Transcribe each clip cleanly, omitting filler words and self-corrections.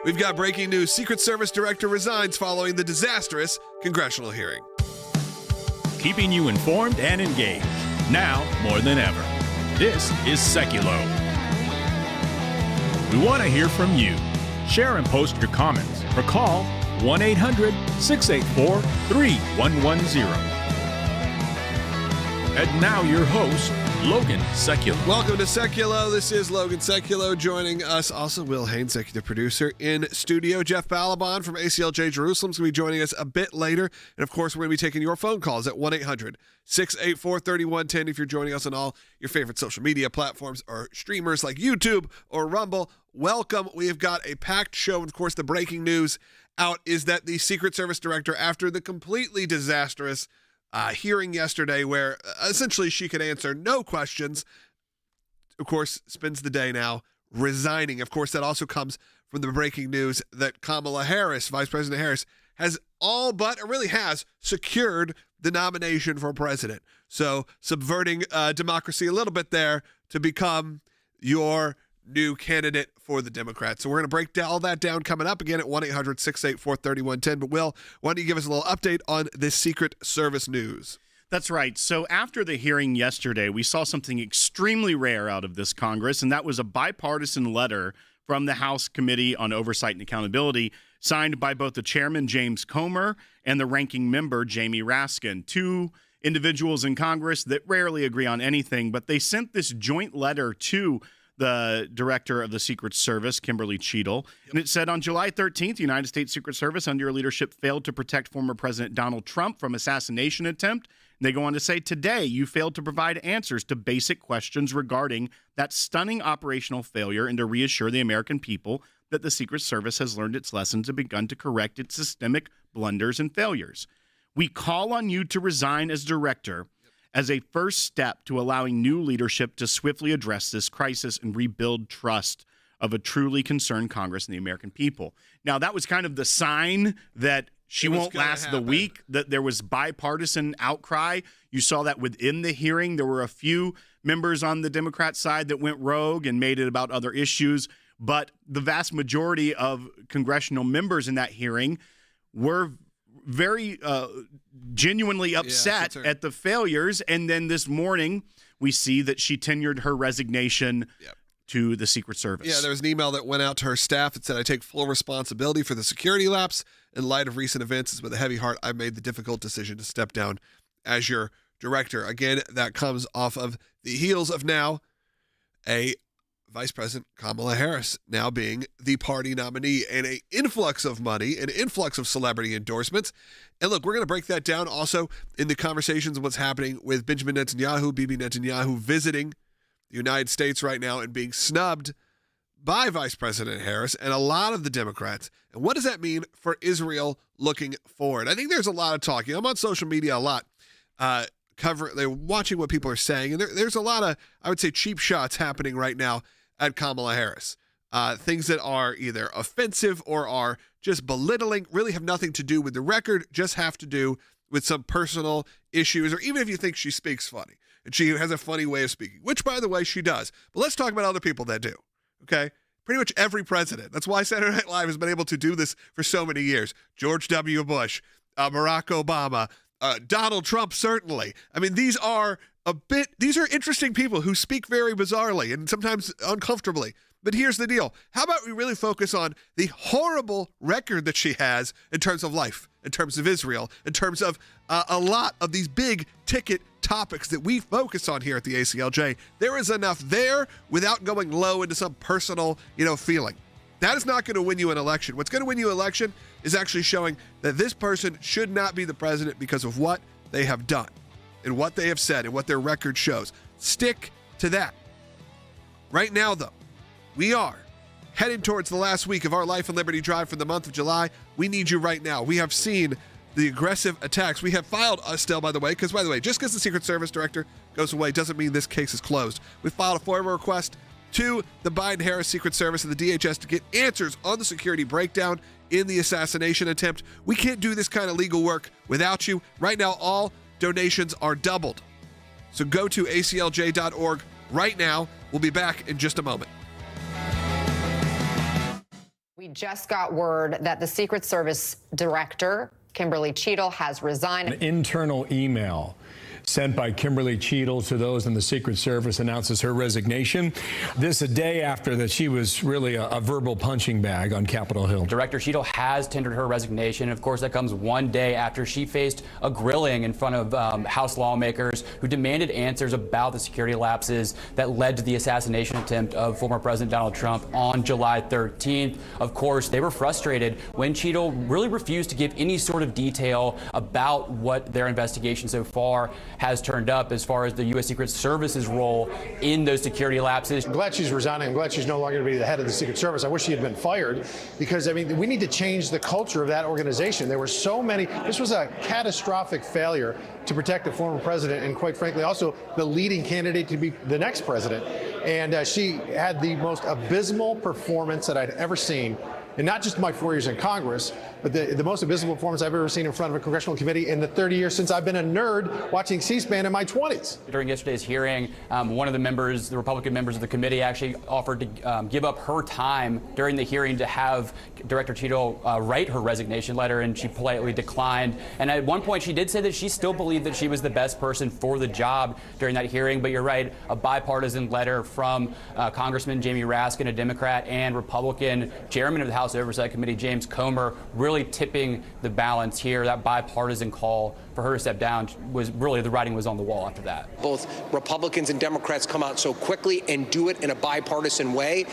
We've got breaking news. Secret Service Director resigns following the disastrous congressional hearing. Keeping you informed and engaged, now more than ever. This is Sekulow. We want to hear from you. Share and post your comments or call 1-800-684-3110. And now your host, Logan Sekulow. Welcome to Sekulow. This is Logan Sekulow. Joining us also Will Haynes, executive producer in studio. Jeff Balaban from ACLJ Jerusalem is going to be joining us a bit later. And of course, we're going to be taking your phone calls at 1-800-684-3110 if you're joining us on all your favorite social media platforms or streamers like YouTube or Rumble. Welcome. We have got a packed show. Of course, the breaking news out is that the Secret Service Director, after the completely disastrous hearing yesterday where essentially she could answer no questions, of course, spends the day now resigning. Of course, that also comes from the breaking news that Kamala Harris, Vice President Harris, has all but, or really has, secured the nomination for president. So subverting democracy a little bit there to become your new candidate for the Democrats. So we're going to break all that down coming up again at 1-800-684-3110. But Will, why don't you give us a little update on this Secret Service news? That's right. So after the hearing yesterday, we saw something extremely rare out of this Congress, and that was a bipartisan letter from the House Committee on Oversight and Accountability, signed by both the chairman, James Comer, and the ranking member, Jamie Raskin, two individuals in Congress that rarely agree on anything, but they sent this joint letter to the director of the Secret Service, Kim Cheatle, and it said, on July 13th, the United States Secret Service, under your leadership, failed to protect former President Donald Trump from assassination attempt. And they go on to say, today, you failed to provide answers to basic questions regarding that stunning operational failure and to reassure the American people that the Secret Service has learned its lessons and begun to correct its systemic blunders and failures. We call on you to resign as director as a first step to allowing new leadership to swiftly address this crisis and rebuild trust of a truly concerned Congress and the American people. Now, that was kind of the sign that she won't last the week, that there was bipartisan outcry. You saw that within the hearing. There were a few members on the Democrat side that went rogue and made it about other issues, but the vast majority of congressional members in that hearing were very genuinely upset at the failures. And then this morning, we see that she tenured her resignation to the Secret Service. Yeah, there was an email that went out to her staff that said, I take full responsibility for the security lapse. In light of recent events, with a heavy heart, I made the difficult decision to step down as your director. Again, that comes off of the heels of now a Vice President Kamala Harris now being the party nominee, and an influx of money, an influx of celebrity endorsements. And look, we're going to break that down also in the conversations of what's happening with Benjamin Netanyahu, Bibi Netanyahu, visiting the United States right now and being snubbed by Vice President Harris and a lot of the Democrats. And what does that mean for Israel looking forward? I think there's a lot of talking. I'm on social media a lot, they're watching what people are saying, and there's a lot of, I would say, cheap shots happening right now at Kamala Harris. Things that are either offensive or are just belittling, really have nothing to do with the record, just have to do with some personal issues, or even if you think she speaks funny, and she has a funny way of speaking, which, by the way, she does. But let's talk about other people that do, okay? Pretty much every president. That's why Saturday Night Live has been able to do this for so many years. George W. Bush, Barack Obama, Donald Trump, certainly. I mean, these are interesting people who speak very bizarrely and sometimes uncomfortably. But here's the deal. How about we really focus on the horrible record that she has in terms of life, in terms of Israel, in terms of a lot of these big ticket topics that we focus on here at the ACLJ. There is enough there without going low into some personal, feeling. That is not going to win you an election. What's going to win you an election is actually showing that this person should not be the president because of what they have done and what they have said and what their record shows. Stick to that. Right now, though, we are heading towards the last week of our Life and Liberty Drive for the month of July. We need you right now. We have seen the aggressive attacks. We have filed still, by the way, just because the Secret Service Director goes away doesn't mean this case is closed. We filed a FOIA request to the Biden-Harris Secret Service and the DHS to get answers on the security breakdown in the assassination attempt. We can't do this kind of legal work without you. Right now, all donations are doubled. So go to aclj.org right now. We'll be back in just a moment. We just got word that the Secret Service Director, Kim Cheatle, has resigned. An internal email sent by Kim Cheatle to those in the Secret Service announces her resignation. This a day after that she was really a verbal punching bag on Capitol Hill. Director Cheatle has tendered her resignation. Of course, that comes one day after she faced a grilling in front of House lawmakers who demanded answers about the security lapses that led to the assassination attempt of former President Donald Trump on July 13th. Of course, they were frustrated when Cheatle really refused to give any sort of detail about what their investigation so far has turned up as far as the U.S. Secret Service's role in those security lapses. I'm glad she's resigning. I'm glad she's no longer going to be the head of the Secret Service. I wish she had been fired because, I mean, we need to change the culture of that organization. There were so many. This was a catastrophic failure to protect the former president and, quite frankly, also the leading candidate to be the next president. And she had the most abysmal performance that I'd ever seen. And not just my 4 years in Congress, but the most abysmal performance I've ever seen in front of a congressional committee in the 30 years since I've been a nerd watching C-SPAN in my 20s. During yesterday's hearing, one of the members, the Republican members of the committee, actually offered to give up her time during the hearing to have Director Cheatle write her resignation letter, and she politely declined. And at one point, she did say that she still believed that she was the best person for the job during that hearing. But you're right, a bipartisan letter from Congressman Jamie Raskin, a Democrat, and Republican chairman of the House Oversight Committee, James Comer, really tipping the balance here. That bipartisan call for her to step down was really, the writing was on the wall after that. Both Republicans and Democrats come out so quickly and do it in a bipartisan way.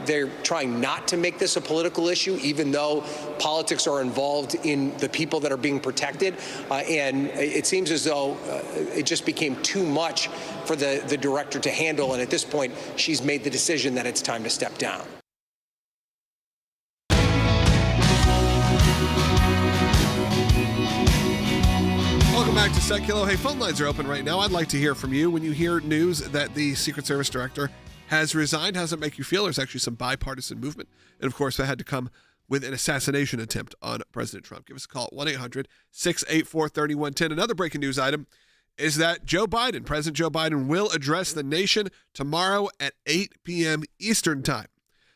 They're trying not to make this a political issue, even though politics are involved in the people that are being protected. And it seems as though it just became too much for the director to handle. And at this point, she's made the decision that it's time to step down. Welcome back to Sekulow. Hey, phone lines are open right now. I'd like to hear from you. When you hear news that the Secret Service Director has resigned, how does it make you feel? There's actually some bipartisan movement. And, of course, that had to come with an assassination attempt on President Trump. Give us a call at 1-800-684-3110. Another breaking news item is that President Joe Biden, will address the nation tomorrow at 8 p.m. Eastern Time.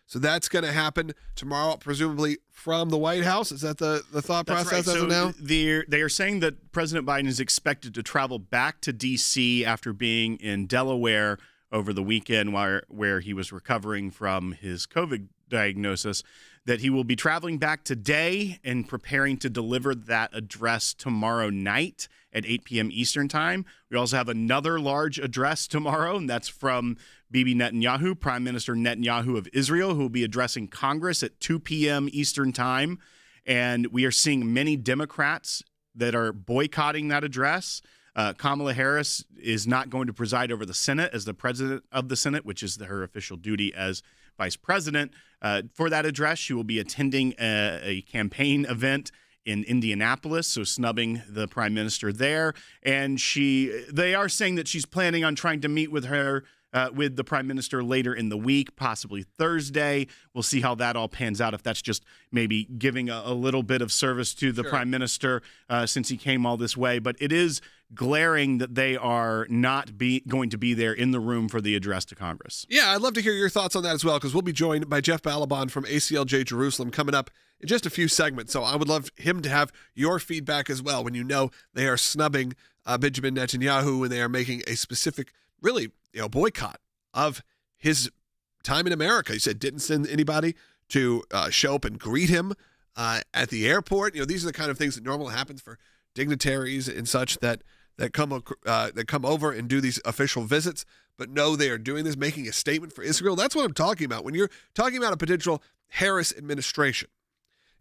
So that's going to happen tomorrow, presumably from the White House. Is that the thought process as of now? They are saying that President Biden is expected to travel back to D.C. after being in Delaware over the weekend where he was recovering from his COVID diagnosis, that he will be traveling back today and preparing to deliver that address tomorrow night at 8 p.m. Eastern Time. We also have another large address tomorrow, and that's from Bibi Netanyahu, Prime Minister Netanyahu of Israel, who will be addressing Congress at 2 p.m. Eastern Time. And we are seeing many Democrats that are boycotting that address. Kamala Harris is not going to preside over the Senate as the president of the Senate, which is her official duty as vice president. For that address, she will be attending a campaign event in Indianapolis, so snubbing the prime minister there. And they are saying that she's planning on trying to meet with the prime minister later in the week, possibly Thursday. We'll see how that all pans out, if that's just maybe giving a little bit of service to the prime minister since he came all this way. But it is glaring that they are not going to be there in the room for the address to Congress. Yeah, I'd love to hear your thoughts on that as well, because we'll be joined by Jeff Balaban from ACLJ Jerusalem coming up in just a few segments. So I would love him to have your feedback as well when you know they are snubbing Benjamin Netanyahu and they are making a specific, really, boycott of his time in America. He said didn't send anybody to show up and greet him at the airport. These are the kind of things that normally happens for dignitaries and such that come over and do these official visits. But no, they are doing this, making a statement for Israel. That's what I'm talking about. When you're talking about a potential Harris administration.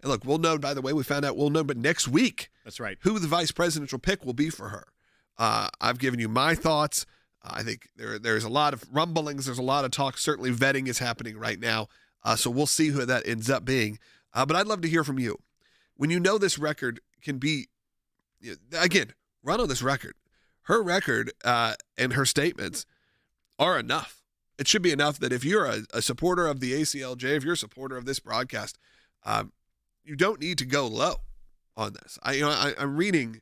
And look, we'll know, by the way, we'll know, but next week, that's right, who the vice presidential pick will be for her. I've given you my thoughts. I think there's a lot of rumblings. There's a lot of talk. Certainly vetting is happening right now. So we'll see who that ends up being. But I'd love to hear from you. When you know this record can be, again, run on this record. Her record and her statements are enough. It should be enough that if you're a supporter of the ACLJ, if you're a supporter of this broadcast, you don't need to go low on this. I'm reading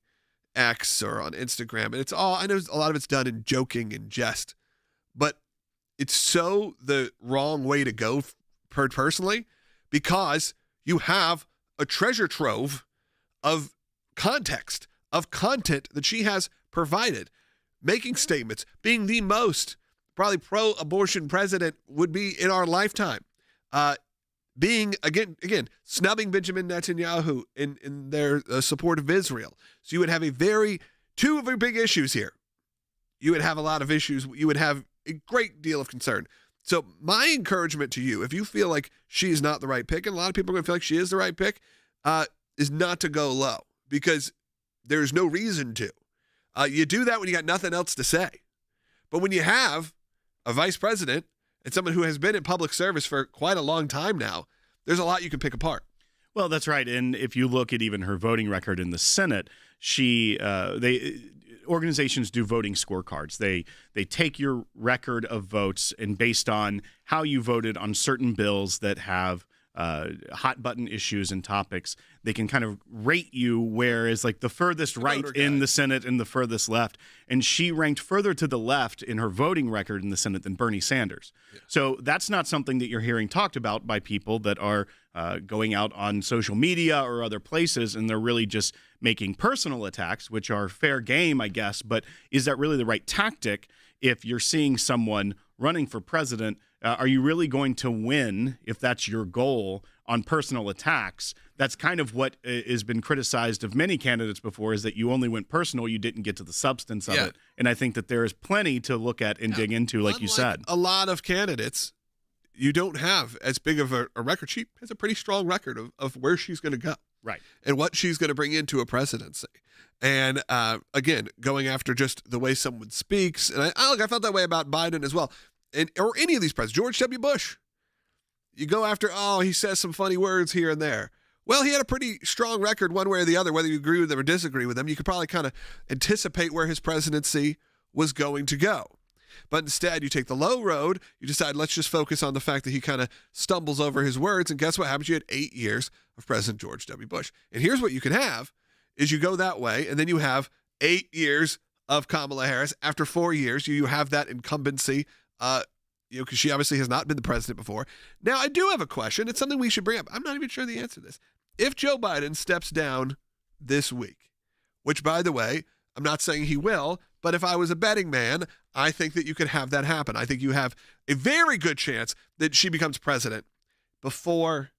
X or on Instagram, and I know a lot of it's done in joking and jest, but it's so the wrong way to go personally, because you have a treasure trove of context, of content that she has provided, making statements, being the most probably pro-abortion president would be in our lifetime. Being, again, snubbing Benjamin Netanyahu in their support of Israel. So you would have two very big issues here. You would have a lot of issues. You would have a great deal of concern. So my encouragement to you, if you feel like she is not the right pick, and a lot of people are going to feel like she is the right pick, is not to go low, because there's no reason to. You do that when you got nothing else to say. But when you have a vice president and someone who has been in public service for quite a long time now, there's a lot you can pick apart. Well, that's right. And if you look at even her voting record in the Senate, organizations do voting scorecards. They take your record of votes, and based on how you voted on certain bills that have hot button issues and topics, they can kind of rate you, whereas like the furthest right in the Senate and the furthest left. And she ranked further to the left in her voting record in the Senate than Bernie Sanders. Yeah. So that's not something that you're hearing talked about by people that are going out on social media or other places, and they're really just making personal attacks, which are fair game, I guess. But is that really the right tactic if you're seeing someone running for president? Are you really going to win if that's your goal on personal attacks? That's kind of what has been criticized of many candidates before, is that you only went personal, you didn't get to the substance of it. And I think that there is plenty to look at and dig into, like you said. A lot of candidates, you don't have as big of a record. She has a pretty strong record of where she's going to go. Right. And what she's going to bring into a presidency. And again, going after just the way someone speaks. And I felt that way about Biden as well. Or any of these presidents. George W. Bush. You go after, he says some funny words here and there. Well, he had a pretty strong record one way or the other, whether you agree with them or disagree with them. You could probably kind of anticipate where his presidency was going to go. But instead, you take the low road. You decide, let's just focus on the fact that he kind of stumbles over his words. And guess what happens? You had 8 years of President George W. Bush. And here's what you can have, is you go that way, and then you have 8 years of Kamala Harris. After 4 years, you have that incumbency, because she obviously has not been the president before. Now, I do have a question. It's something we should bring up. I'm not even sure the answer to this. If Joe Biden steps down this week, which, by the way, I'm not saying he will, but if I was a betting man, I think that you could have that happen. I think you have a very good chance that she becomes president before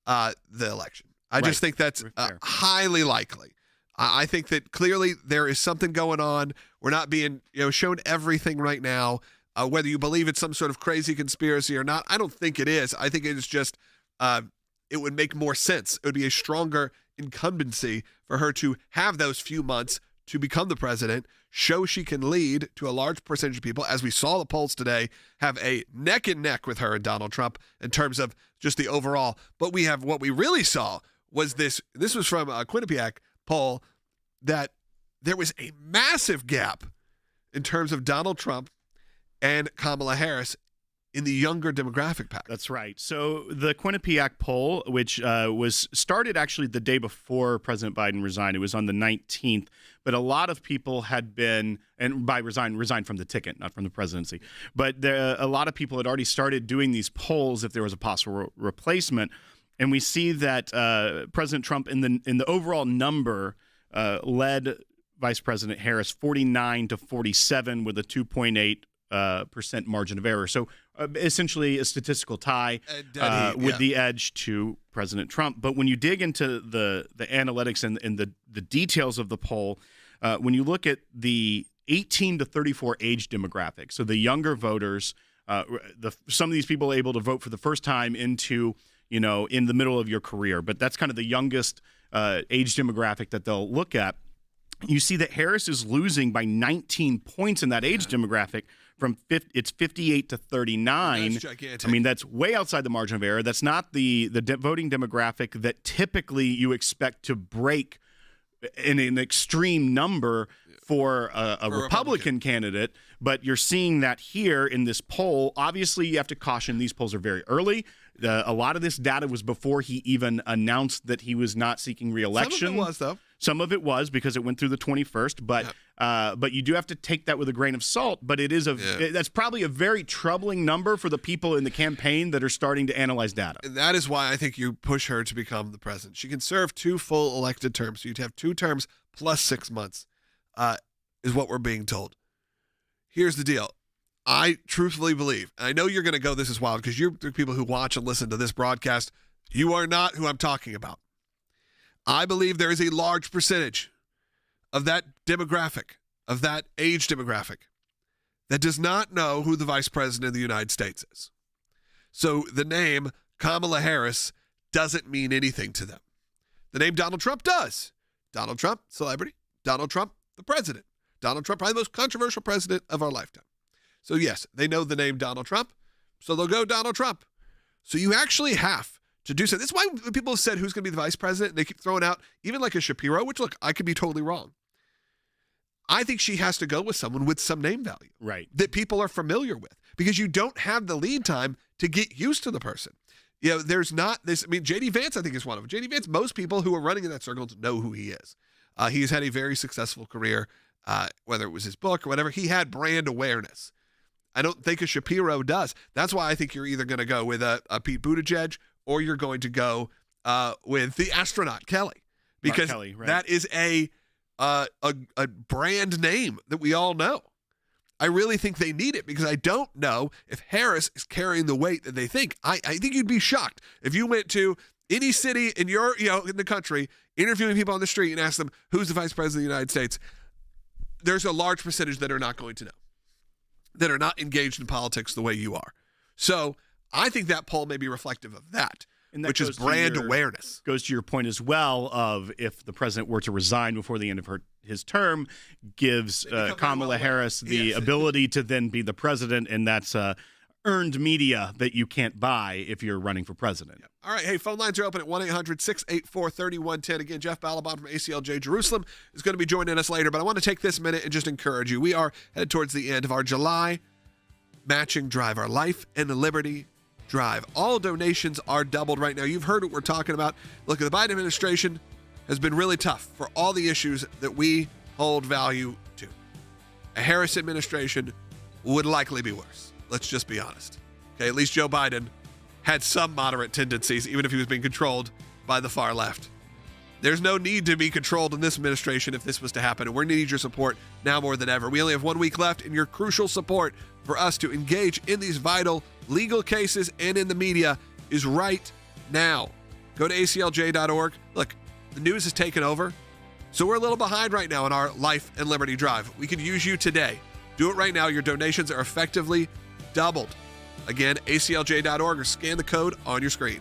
the election. I just think that's highly likely. I think that clearly there is something going on. We're not being shown everything right now. Whether you believe it's some sort of crazy conspiracy or not, I don't think it is. I think it is just it would make more sense. It would be a stronger incumbency for her to have those few months to become the president, show she can lead to a large percentage of people, as we saw the polls today, have a neck and neck with her and Donald Trump in terms of just the overall. But what we really saw was this was from a Quinnipiac poll, that there was a massive gap in terms of Donald Trump and Kamala Harris in the younger demographic pack. That's right. So the Quinnipiac poll, which was started actually the day before President Biden resigned, it was on the 19th, but a lot of people had been, and by resigned from the ticket, not from the presidency, but a lot of people had already started doing these polls if there was a possible replacement. And we see that President Trump in the overall number led Vice President Harris 49-47 with a 2.8% margin of error. So essentially a statistical tie with the edge to President Trump. But when you dig into the analytics and the details of the poll, when you look at the 18 to 34 age demographic, so the younger voters, some of these people are able to vote for the first time into, in the middle of your career. But that's kind of the youngest age demographic that they'll look at. You see that Harris is losing by 19 points in that age demographic. It's 58 to 39. That's gigantic. I mean, that's way outside the margin of error. That's not the voting demographic that typically you expect to break in an extreme number for a Republican candidate. But you're seeing that here in this poll. Obviously, you have to caution these polls are very early. A lot of this data was before he even announced that he was not seeking re-election. Some of it was, though. Some of it was because it went through the 21st, but you do have to take that with a grain of salt. But it is that's probably a very troubling number for the people in the campaign that are starting to analyze data. And that is why I think you push her to become the president. She can serve 2 full elected terms. So you'd have 2 terms plus 6 months, is what we're being told. Here's the deal. I truthfully believe, and I know you're going to go, this is wild, because you're the people who watch and listen to this broadcast. You are not who I'm talking about. I believe there is a large percentage of that demographic, of that age demographic, that does not know who the vice president of the United States is. So the name Kamala Harris doesn't mean anything to them. The name Donald Trump does. Donald Trump, celebrity. Donald Trump, the president. Donald Trump, probably the most controversial president of our lifetime. So yes, they know the name Donald Trump, so they'll go Donald Trump. So you actually have to do so. This is why when people have said who's going to be the vice president, they keep throwing out even like a Shapiro, which, look, I could be totally wrong. I think she has to go with someone with some name value. Right. That people are familiar with, because you don't have the lead time to get used to the person. You know, there's not this. I mean, J.D. Vance, I think, is one of them. J.D. Vance, most people who are running in that circle know who he is. He's had a very successful career, whether it was his book or whatever. He had brand awareness. I don't think a Shapiro does. That's why I think you're either going to go with a Pete Buttigieg or you're going to go with the astronaut Kelly, because Kelly, right. That is a brand name that we all know. I really think they need it, because I don't know if Harris is carrying the weight that they think. I think you'd be shocked if you went to any city in in the country, interviewing people on the street and asked them who's the vice president of the United States. There's a large percentage that are not going to know, that are not engaged in politics the way you are. So I think that poll may be reflective of that, which is brand awareness. Goes to your point as well of if the president were to resign before the end of his term, gives Kamala Harris the ability to then be the president, and that's earned media that you can't buy if you're running for president. Yep. All right, hey, phone lines are open at 1-800-684-3110. Again, Jeff Ballabon from ACLJ Jerusalem is going to be joining us later, but I want to take this minute and just encourage you. We are headed towards the end of our July matching drive, our Life and Liberty Drive. All donations are doubled right now. You've heard what we're talking about. Look, the Biden administration has been really tough for all the issues that we hold value to. A Harris administration would likely be worse. Let's just be honest. Okay, at least Joe Biden had some moderate tendencies, even if he was being controlled by the far left. There's no need to be controlled in this administration if this was to happen, and we're going to need your support now more than ever. We only have 1 week left, and your crucial support for us to engage in these vital legal cases and in the media is right now. Go to aclj.org. Look, the news has taken over, so we're a little behind right now in our Life and Liberty Drive. We could use you today. Do it right now. Your donations are effectively doubled. Again, aclj.org, or scan the code on your screen.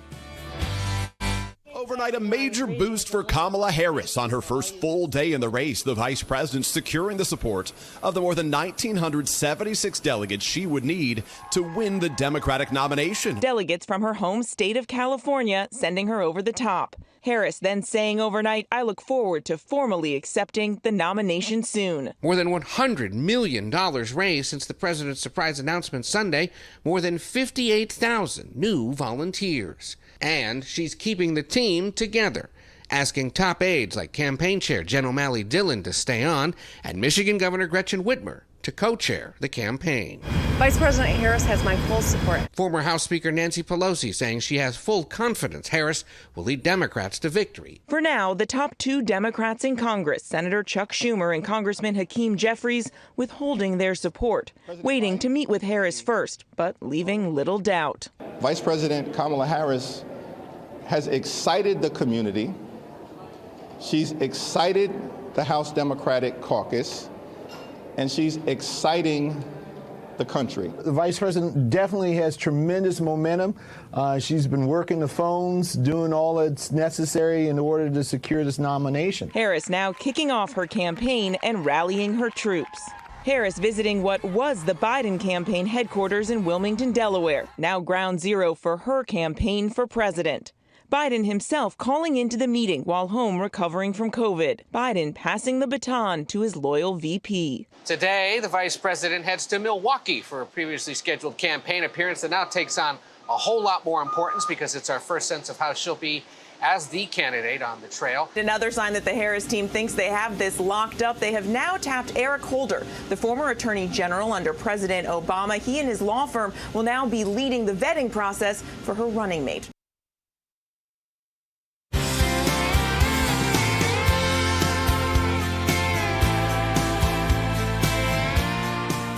Overnight, a major boost for Kamala Harris on her first full day in the race. The vice president securing the support of the more than 1,976 delegates she would need to win the Democratic nomination. Delegates from her home state of California sending her over the top. Harris then saying overnight, "I look forward to formally accepting the nomination soon." More than $100 million raised since the president's surprise announcement Sunday. More than 58,000 new volunteers. And she's keeping the team together, asking top aides like campaign chair Jen O'Malley Dillon to stay on, and Michigan Governor Gretchen Whitmer to co-chair the campaign. Vice President Harris has my full support. Former House Speaker Nancy Pelosi saying she has full confidence Harris will lead Democrats to victory. For now, the top 2 Democrats in Congress, Senator Chuck Schumer and Congressman Hakeem Jeffries, withholding their support, waiting to meet with Harris first, but leaving little doubt. Vice President Kamala Harris has excited the community. She's excited the House Democratic Caucus, and she's exciting the country. The vice president definitely has tremendous momentum. She's been working the phones, doing all that's necessary in order to secure this nomination. Harris now kicking off her campaign and rallying her troops. Harris visiting what was the Biden campaign headquarters in Wilmington, Delaware, now ground zero for her campaign for president. Biden himself calling into the meeting while home recovering from COVID. Biden passing the baton to his loyal VP. Today, the vice president heads to Milwaukee for a previously scheduled campaign appearance that now takes on a whole lot more importance because it's our first sense of how she'll be as the candidate on the trail. Another sign that the Harris team thinks they have this locked up, they have now tapped Eric Holder, the former attorney general under President Obama. He and his law firm will now be leading the vetting process for her running mate.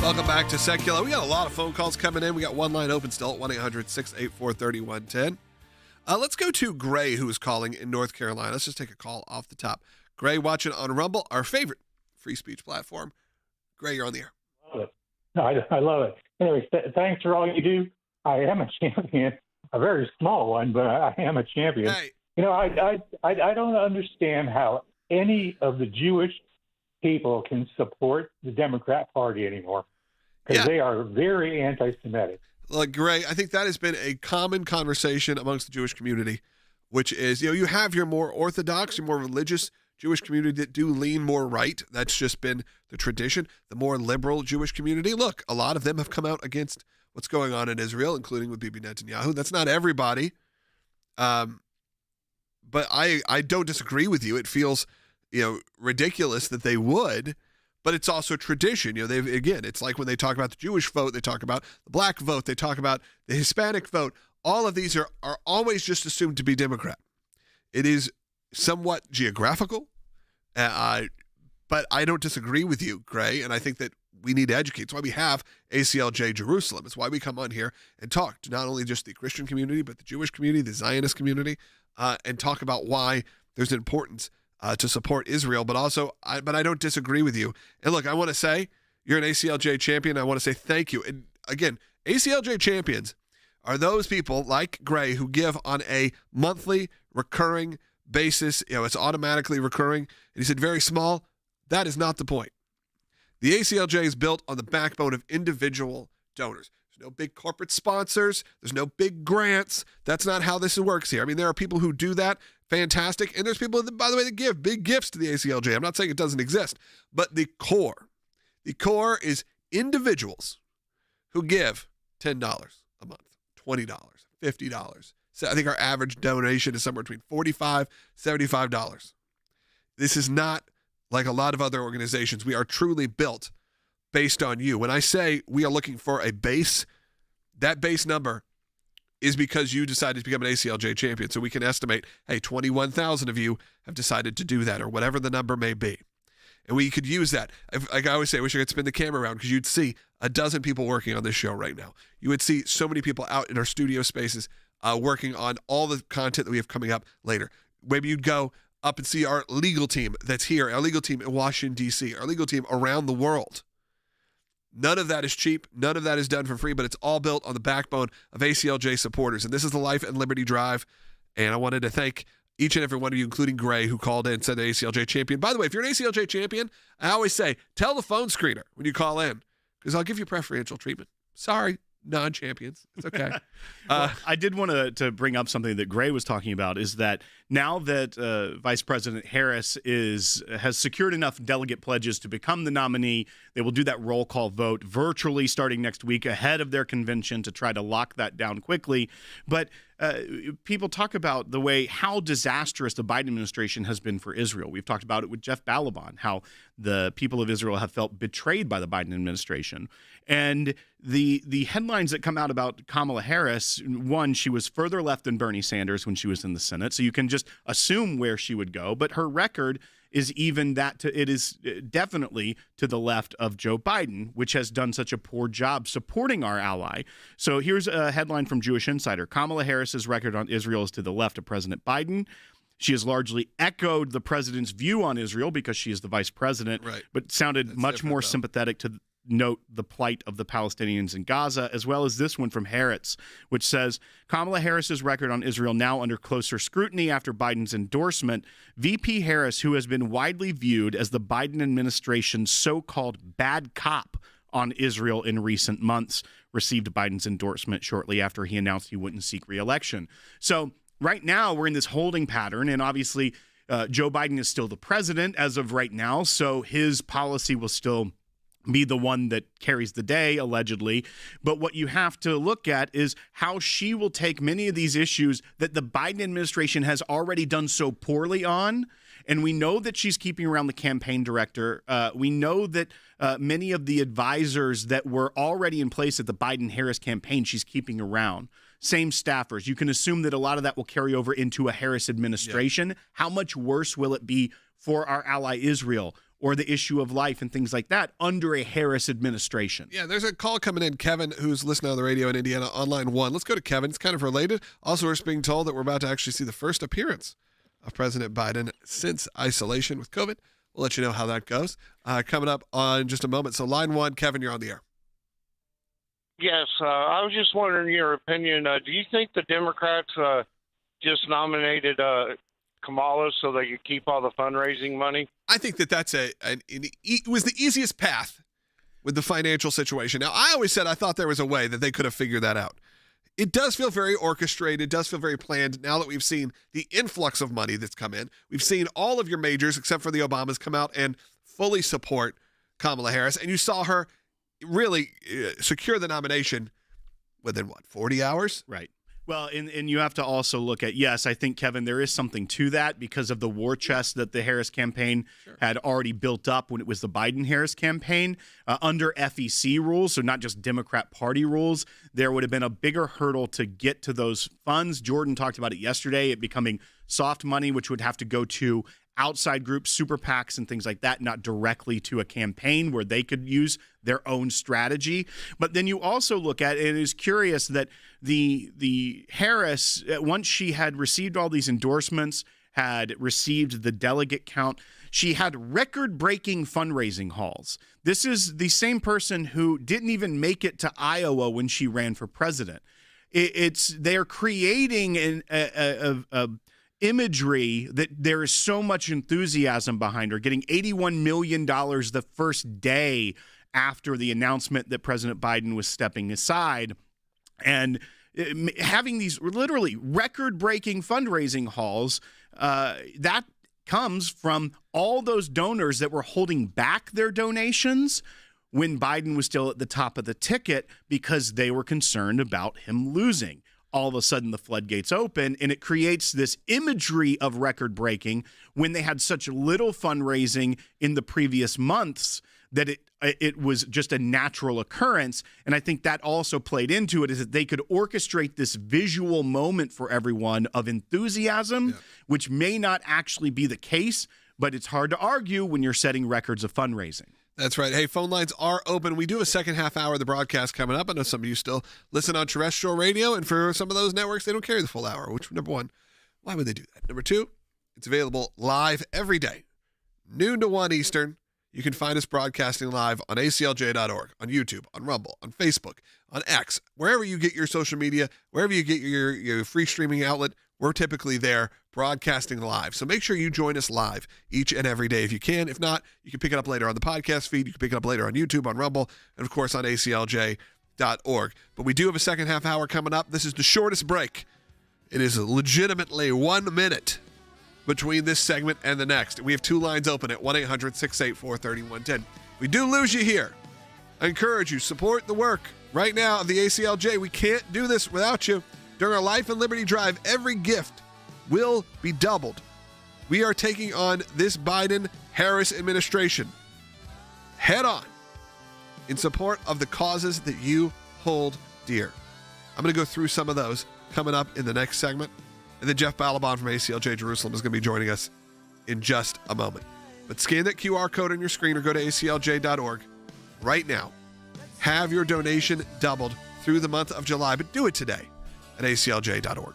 Welcome back to Sekulow. We got a lot of phone calls coming in. We got one line open still at 1-800-684-3110. Let's go to Gray, who is calling in North Carolina. Let's just take a call off the top. Gray, watching on Rumble, our favorite free speech platform. Gray, you're on the air. Love it. No, I love it. Anyway, thanks for all you do. I am a champion, a very small one, but I am a champion. Hey. You know, I don't understand how any of the Jewish people can support the Democrat Party anymore, because they are very anti-Semitic. Look, Gray, I think that has been a common conversation amongst the Jewish community, which is, you have your more orthodox, your more religious Jewish community that do lean more right. That's just been the tradition. The more liberal Jewish community, look, a lot of them have come out against what's going on in Israel, including with Bibi Netanyahu. That's not everybody. But I don't disagree with you. It feels, ridiculous that they would. But it's also tradition. It's like when they talk about the Jewish vote, they talk about the black vote, they talk about the Hispanic vote. All of these are always just assumed to be Democrat. It is somewhat geographical, but I don't disagree with you, Gray, and I think that we need to educate. It's why we have ACLJ Jerusalem. It's why we come on here and talk to not only just the Christian community, but the Jewish community, the Zionist community, and talk about why there's an importance to support Israel, but I don't disagree with you. And look, I want to say you're an ACLJ champion. I want to say thank you. And again, ACLJ champions are those people like Gray who give on a monthly recurring basis. It's automatically recurring. And he said very small. That is not the point. The ACLJ is built on the backbone of individual donors. There's no big corporate sponsors. There's no big grants. That's not how this works here. I mean, there are people who do that. Fantastic. And there's people, by the way, that give big gifts to the ACLJ. I'm not saying it doesn't exist, but the core is individuals who give $10 a month, $20, $50. So I think our average donation is somewhere between $45, $75. This is not like a lot of other organizations. We are truly built based on you. When I say we are looking for a base, that base number is because you decided to become an ACLJ champion. So we can estimate, hey, 21,000 of you have decided to do that, or whatever the number may be. And we could use that. Like I always say, I wish I could spin the camera around, because you'd see a dozen people working on this show right now. You would see so many people out in our studio spaces working on all the content that we have coming up later. Maybe you'd go up and see our legal team that's here, our legal team in Washington, D.C., our legal team around the world. None of that is cheap. None of that is done for free, but it's all built on the backbone of ACLJ supporters. And this is the Life and Liberty Drive. And I wanted to thank each and every one of you, including Gray, who called in and said the ACLJ champion. By the way, if you're an ACLJ champion, I always say, tell the phone screener when you call in, because I'll give you preferential treatment. Sorry, non-champions. It's okay. Well, I did want to bring up something that Gray was talking about, is that now that Vice President Harris has secured enough delegate pledges to become the nominee, they will do that roll call vote virtually starting next week ahead of their convention to try to lock that down quickly. But people talk about how disastrous the Biden administration has been for Israel. We've talked about it with Jeff Balaban, how the people of Israel have felt betrayed by the Biden administration. And the headlines that come out about Kamala Harris, one, she was further left than Bernie Sanders when she was in the Senate, so you can just assume where she would go. But her record is even it is definitely to the left of Joe Biden, which has done such a poor job supporting our ally. So here's a headline from Jewish Insider. Kamala Harris's record on Israel is to the left of President Biden. She has largely echoed the president's view on Israel because she is the vice president, right, but sounded much more sympathetic to note the plight of the Palestinians in Gaza, as well as this one from Haaretz, which says, Kamala Harris's record on Israel now under closer scrutiny after Biden's endorsement. VP Harris, who has been widely viewed as the Biden administration's so-called bad cop on Israel in recent months, received Biden's endorsement shortly after he announced he wouldn't seek re-election. So right now we're in this holding pattern, and obviously Joe Biden is still the president as of right now, so his policy will still be the one that carries the day, allegedly. But what you have to look at is how she will take many of these issues that the Biden administration has already done so poorly on. And we know that she's keeping around the campaign director. We know that many of the advisors that were already in place at the Biden-Harris campaign, she's keeping around. Same staffers. You can assume that a lot of that will carry over into a Harris administration. Yeah. How much worse will it be for our ally Israel, or the issue of life and things like that under a Harris administration? Yeah, there's a call coming in. Kevin, who's listening on the radio in Indiana, on line 1. Let's go to Kevin. It's kind of related. Also, we're being told that we're about to actually see the first appearance of President Biden since isolation with COVID. We'll let you know how that goes. Coming up on just a moment. So line 1, Kevin, you're on the air. Yes, I was just wondering your opinion. Do you think the Democrats just nominated Kamala so they could keep all the fundraising money? I think that's it was the easiest path with the financial situation. Now, I always said I thought there was a way that they could have figured that out. It does feel very orchestrated. It does feel very planned now that we've seen the influx of money that's come in. We've seen all of your majors, except for the Obamas, come out and fully support Kamala Harris. And you saw her really secure the nomination within, 40 hours? Right. Well, and you have to also look at, yes, I think, Kevin, there is something to that because of the war chest that the Harris campaign had already built up when it was the Biden-Harris campaign. Under FEC rules, so not just Democrat Party rules, there would have been a bigger hurdle to get to those funds. Jordan talked about it yesterday, it becoming soft money, which would have to go to outside groups, super PACs and things like that, not directly to a campaign where they could use their own strategy. But then you also look at, and it is curious that the Harris, once she had received all these endorsements, had received the delegate count, she had record-breaking fundraising hauls. This is the same person who didn't even make it to Iowa when she ran for president. They're creating a imagery that there is so much enthusiasm behind her, getting $81 million the first day after the announcement that President Biden was stepping aside, and having these literally record-breaking fundraising hauls. That comes from all those donors that were holding back their donations when Biden was still at the top of the ticket because they were concerned about him losing. All of a sudden the floodgates open, and it creates this imagery of record breaking when they had such little fundraising in the previous months that it was just a natural occurrence. And I think that also played into it, is that they could orchestrate this visual moment for everyone of enthusiasm, which may not actually be the case, but it's hard to argue when you're setting records of fundraising. That's right. Hey, phone lines are open. We do have a second half hour of the broadcast coming up. I know some of you still listen on terrestrial radio, and for some of those networks, they don't carry the full hour, which, number one, why would they do that? Number two, it's available live every day, noon to 1 Eastern. You can find us broadcasting live on ACLJ.org, on YouTube, on Rumble, on Facebook, on X, wherever you get your social media, wherever you get your free streaming outlet, we're typically there broadcasting live. So make sure you join us live each and every day if you can. If not, you can pick it up later on the podcast feed. You can pick it up later on YouTube, on Rumble, and, of course, on ACLJ.org. But we do have a second half hour coming up. This is the shortest break. It is legitimately 1 minute between this segment and the next. We have two lines open at 1-800-684-3110. We do lose you here. I encourage you, support the work right now of the ACLJ. We can't do this without you. During our Life and Liberty Drive, every gift will be doubled. We are taking on this Biden-Harris administration head on in support of the causes that you hold dear. I'm going to go through some of those coming up in the next segment. And then Jeff Balaban from ACLJ Jerusalem is going to be joining us in just a moment. But scan that QR code on your screen or go to ACLJ.org right now. Have your donation doubled through the month of July, but do it today at ACLJ.org.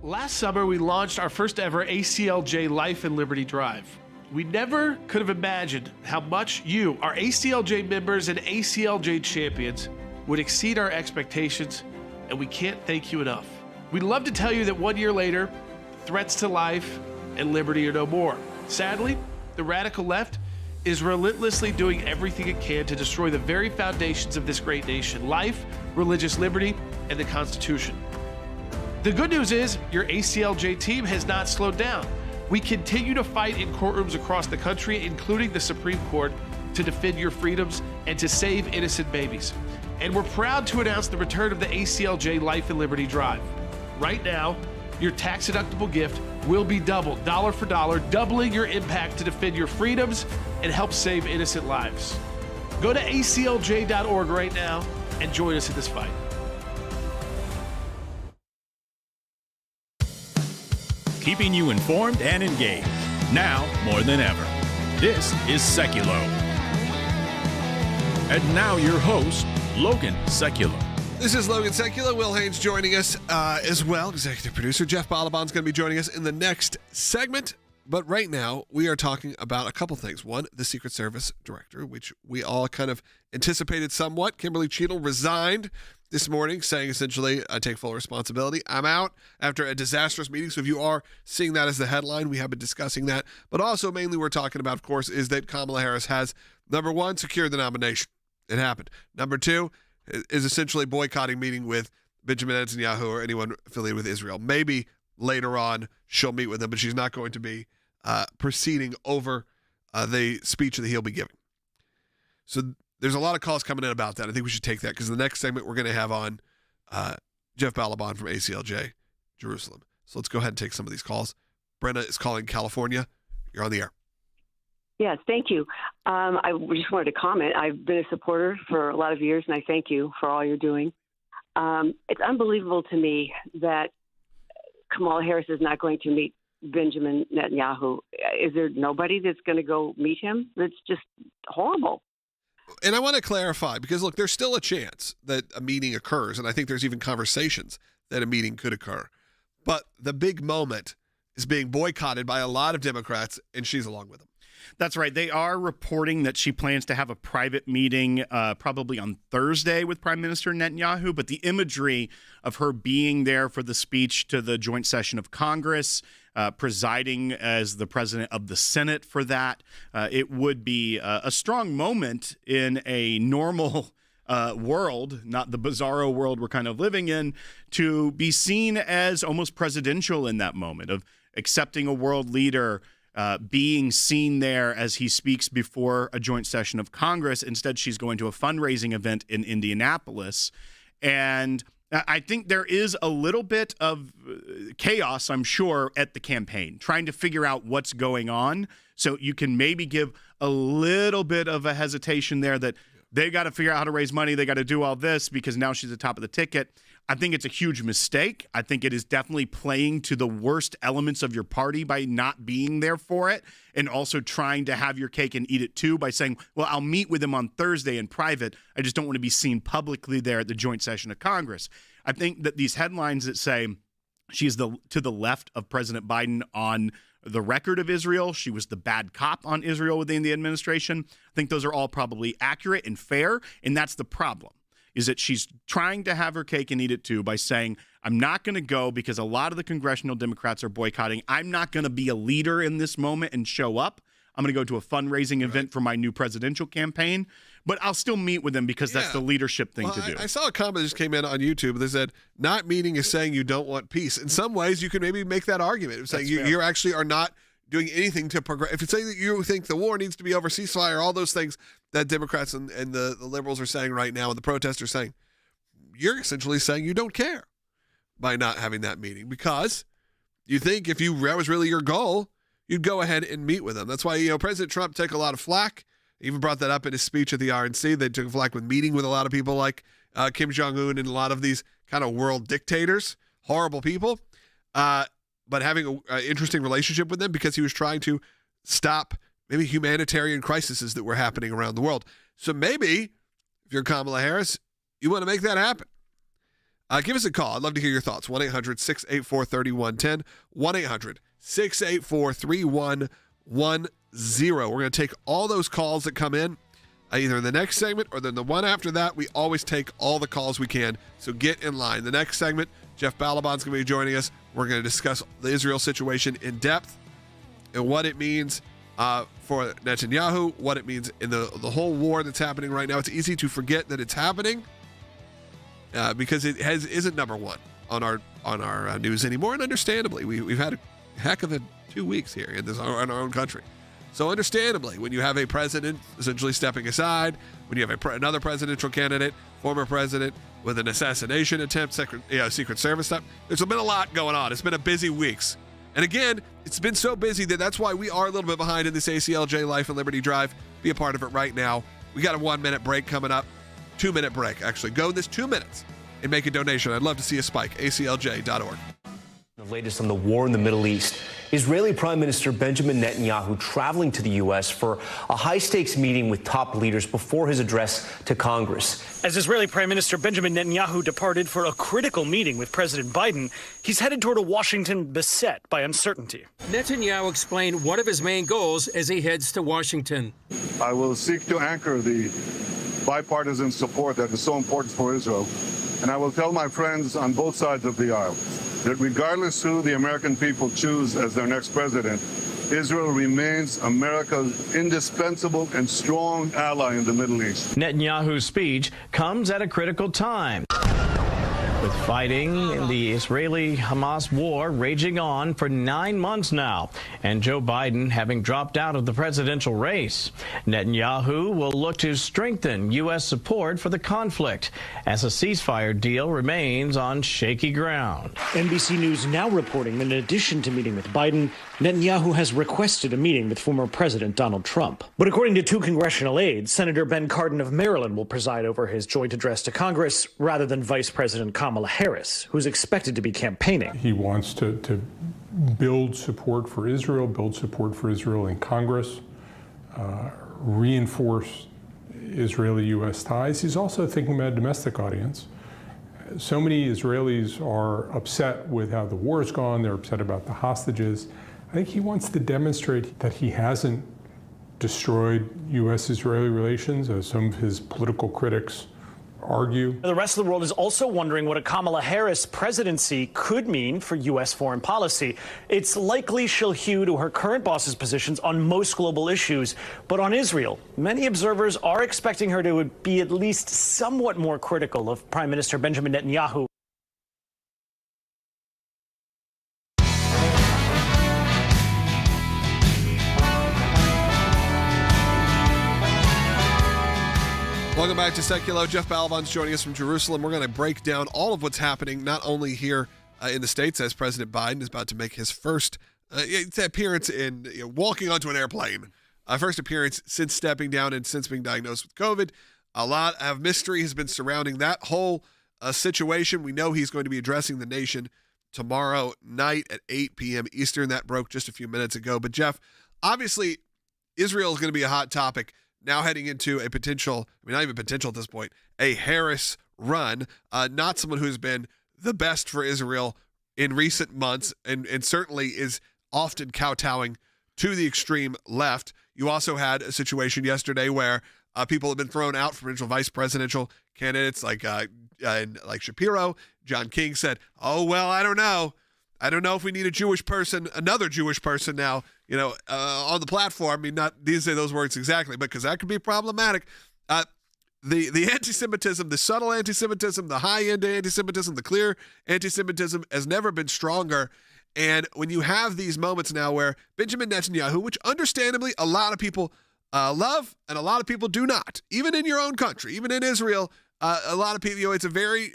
Last summer, we launched our first ever ACLJ Life and Liberty Drive. We never could have imagined how much you, our ACLJ members and ACLJ champions, would exceed our expectations, and we can't thank you enough. We'd love to tell you that 1 year later, threats to life and liberty are no more. Sadly, the radical left is relentlessly doing everything it can to destroy the very foundations of this great nation: life, religious liberty, and the Constitution. The good news is your ACLJ team has not slowed down. We continue to fight in courtrooms across the country, including the Supreme Court, to defend your freedoms and to save innocent babies. And we're proud to announce the return of the ACLJ Life and Liberty Drive. Right now, your tax-deductible gift will be doubled, dollar for dollar, doubling your impact to defend your freedoms and help save innocent lives. Go to aclj.org right now and join us in this fight. Keeping you informed and engaged, now more than ever. This is Sekulow. And now your host, Logan Sekulow. This is Logan Sekulow. Will Haynes joining us as well. Executive producer Jeff Balaban's going to be joining us in the next segment. But right now, we are talking about a couple things. One, the Secret Service director, which we all kind of anticipated somewhat. Kimberly Cheatle resigned this morning, saying essentially, I take full responsibility. I'm out after a disastrous meeting. So if you are seeing that as the headline, we have been discussing that. But also mainly we're talking about, of course, is that Kamala Harris has, number one, secured the nomination. It happened. Number two, is essentially boycotting meeting with Benjamin Netanyahu or anyone affiliated with Israel. Maybe later on she'll meet with him, but she's not going to be proceeding over the speech that he'll be giving. So there's a lot of calls coming in about that. I think we should take that because the next segment we're going to have on Jeff Balaban from ACLJ, Jerusalem. So let's go ahead and take some of these calls. Brenna is calling California. You're on the air. Yes, thank you. I just wanted to comment. I've been a supporter for a lot of years, and I thank you for all you're doing. It's unbelievable to me that Kamala Harris is not going to meet Benjamin Netanyahu. Is there nobody that's going to go meet him? That's just horrible. And I want to clarify, because, look, there's still a chance that a meeting occurs, and I think there's even conversations that a meeting could occur. But the big moment is being boycotted by a lot of Democrats, and she's along with them. That's right. They are reporting that she plans to have a private meeting probably on Thursday with Prime Minister Netanyahu. But the imagery of her being there for the speech to the joint session of Congress, presiding as the president of the Senate for that, it would be a strong moment in a normal world, not the bizarro world we're kind of living in, to be seen as almost presidential in that moment of accepting a world leader, being seen there as he speaks before a joint session of Congress. Instead, she's going to a fundraising event in Indianapolis. And I think there is a little bit of chaos, I'm sure, at the campaign, trying to figure out what's going on. So you can maybe give a little bit of a hesitation there that they got to figure out how to raise money. They got to do all this because now she's at the top of the ticket. I think it's a huge mistake. I think it is definitely playing to the worst elements of your party by not being there for it, and also trying to have your cake and eat it too by saying, well, I'll meet with him on Thursday in private. I just don't want to be seen publicly there at the joint session of Congress. I think that these headlines that say she's to the left of President Biden on the record of Israel, she was the bad cop on Israel within the administration, I think those are all probably accurate and fair, and that's the problem. Is that she's trying to have her cake and eat it too by saying, I'm not going to go because a lot of the congressional Democrats are boycotting. I'm not going to be a leader in this moment and show up. I'm going to go to a fundraising event for my new presidential campaign, but I'll still meet with them because that's the leadership thing to do. I saw a comment that just came in on YouTube that said, not meeting is saying you don't want peace. In some ways, you can maybe make that argument. It's saying you actually are not doing anything to progress. If it's saying that you think the war needs to be over, ceasefire, all those things that Democrats and the liberals are saying right now and the protests are saying, you're essentially saying you don't care by not having that meeting because you think if that was really your goal, you'd go ahead and meet with them. That's why, President Trump took a lot of flack. He even brought that up in his speech at the RNC. They took flack with meeting with a lot of people like Kim Jong-un and a lot of these kind of world dictators, horrible people. But having an interesting relationship with them because he was trying to stop maybe humanitarian crises that were happening around the world. So maybe, if you're Kamala Harris, you want to make that happen. Give us a call. I'd love to hear your thoughts. 1-800-684-3110. 1-800-684-3110. We're going to take all those calls that come in, either in the next segment or then the one after that. We always take all the calls we can, so get in line. The next segment, Jeff Balaban's going to be joining us. We're going to discuss the Israel situation in depth and what it means for Netanyahu, what it means in the whole war that's happening right now. It's easy to forget that it's happening because it isn't number one on our news anymore, and understandably, we've had a heck of a 2 weeks here in our own country. So understandably, when you have a president essentially stepping aside, when you have another presidential candidate, former president with an assassination attempt, Secret Service stuff, there's been a lot going on. It's been a busy weeks. And again, it's been so busy that's why we are a little bit behind in this ACLJ Life and Liberty Drive. Be a part of it right now. We got a 1-minute break coming up. 2-minute break, actually. Go this 2 minutes and make a donation. I'd love to see a spike. ACLJ.org. The latest on the war in the Middle East. Israeli Prime Minister Benjamin Netanyahu traveling to the U.S. for a high-stakes meeting with top leaders before his address to Congress. As Israeli Prime Minister Benjamin Netanyahu departed for a critical meeting with President Biden, he's headed toward a Washington beset by uncertainty. Netanyahu explained one of his main goals as he heads to Washington. I will seek to anchor the bipartisan support that is so important for Israel, and I will tell my friends on both sides of the aisle that regardless who the American people choose as their next president, Israel remains America's indispensable and strong ally in the Middle East. Netanyahu's speech comes at a critical time, with fighting in the Israeli-Hamas war raging on for 9 months now, and Joe Biden having dropped out of the presidential race. Netanyahu will look to strengthen U.S. support for the conflict as a ceasefire deal remains on shaky ground. NBC News now reporting that in addition to meeting with Biden, Netanyahu has requested a meeting with former President Donald Trump. But according to 2 congressional aides, Senator Ben Cardin of Maryland will preside over his joint address to Congress rather than Vice President Kamala Harris, who's expected to be campaigning. He wants to build support for Israel in Congress, reinforce Israeli-U.S. ties. He's also thinking about a domestic audience. So many Israelis are upset with how the war has gone. They're upset about the hostages. I think he wants to demonstrate that he hasn't destroyed U.S.-Israeli relations, as some of his political critics argue. The rest of the world is also wondering what a Kamala Harris presidency could mean for U.S. foreign policy. It's likely she'll hew to her current boss's positions on most global issues, but on Israel, many observers are expecting her to be at least somewhat more critical of Prime Minister Benjamin Netanyahu. Welcome back to Sekulow. Jeff Balvon's joining us from Jerusalem. We're going to break down all of what's happening, not only here in the States, as President Biden is about to make his first appearance in walking onto an airplane. First appearance since stepping down and since being diagnosed with COVID. A lot of mystery has been surrounding that whole situation. We know he's going to be addressing the nation tomorrow night at 8 p.m. Eastern. That broke just a few minutes ago. But, Jeff, obviously, Israel is going to be a hot topic. Now heading into a potential, not even potential at this point, a Harris run, not someone who's been the best for Israel in recent months and certainly is often kowtowing to the extreme left. You also had a situation yesterday where people have been thrown out from potential vice presidential candidates like Shapiro. John King said, oh, well, I don't know. I don't know if we need another Jewish person now, on the platform. I mean, not these say those words exactly, but because that could be problematic. The anti-Semitism, the subtle anti-Semitism, the high-end anti-Semitism, the clear anti-Semitism has never been stronger. And when you have these moments now where Benjamin Netanyahu, which understandably a lot of people love and a lot of people do not, even in your own country, even in Israel, a lot of people, it's a very